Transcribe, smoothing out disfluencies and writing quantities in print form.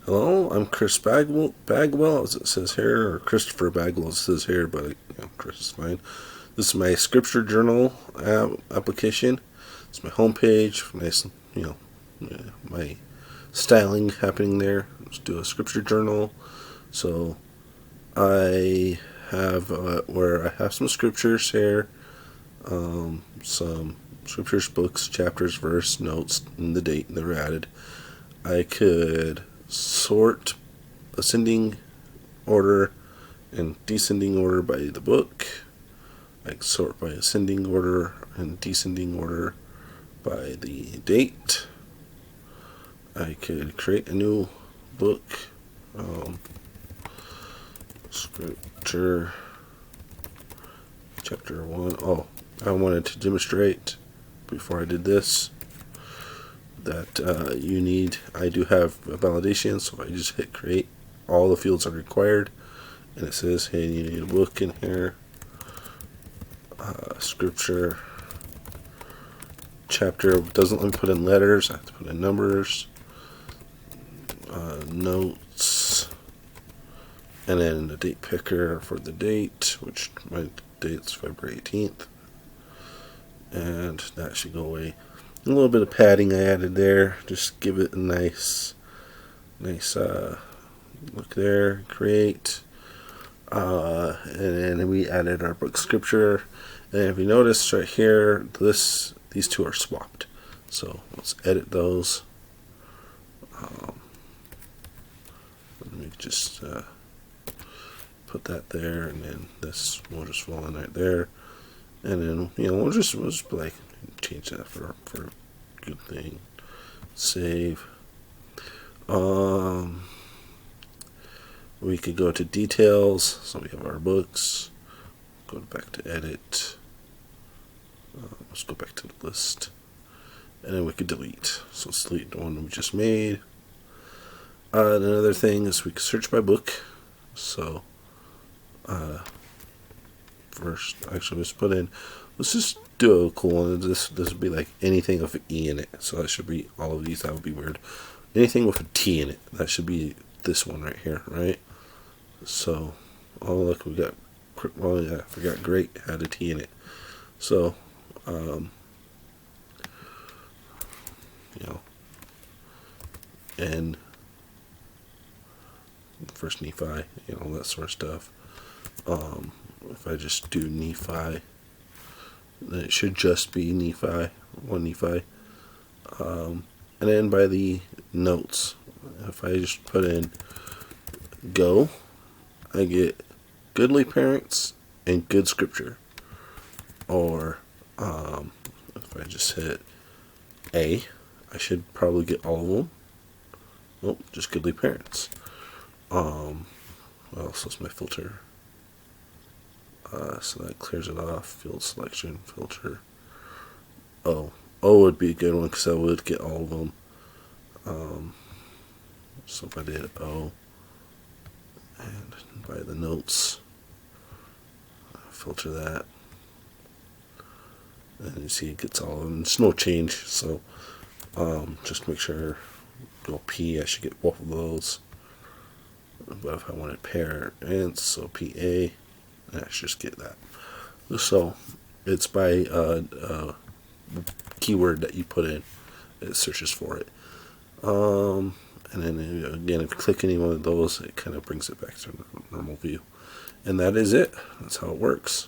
Hello, I'm Chris Bagwell, as it says here, or Christopher Bagwell, as it says here, but Chris is fine. This is my Scripture Journal application. It's my homepage. Nice, my styling happening there. Let's do a Scripture Journal. So I have where I have some scriptures here, some scriptures, books, chapters, verse, notes, and the date that were added. I could sort ascending order and descending order by the book. I could sort by ascending order and descending order by the date. I could create a new book, Scripture chapter 1. Oh, I wanted to demonstrate before I did this that I do have a validation, so I just hit create. All the fields are required, and it says, hey, you need a book in here, scripture chapter. Doesn't let me put in letters, I have to put in numbers, notes, and then the date picker for the date, which my date's February 18th, and that should go away. A little bit of padding I added there, just give it a nice look there. Create, and then we added our book scripture. And if you notice right here, these two are swapped. So let's edit those. Let me just put that there, and then this will just fall in right there. And then we'll just like change that for a good thing. Save. We could go to details. So we have our books. Go back to edit. Let's go back to the list, and then we could delete. So let's delete the one we just made. Another thing is we could search by book. So first, actually, let's just do a cool one. This would be like anything with an E in it. So that should be all of these. That would be weird. Anything with a T in it. That should be this one right here, right? So, oh look, we got. Oh yeah, I forgot. Great had a T in it. So, and First Nephi, that sort of stuff. If I just do Nephi, then it should just be Nephi, 1 Nephi. And then by the notes, if I just put in go, I get goodly parents and good scripture. Or if I just hit A, I should probably get all of them. Nope, just goodly parents. What else is my filter? So that clears it off. Field selection filter. O would be a good one because I would get all of them. So if I did O, and by the notes, filter that, and you see it gets all of them. It's no change, so just make sure go P. I should get both of those. But if I wanted parents, so PA, I should just get that. So it's by keyword that you put in, it searches for it. And then again, if you click any one of those, it kind of brings it back to normal view. And that is it. That's how it works.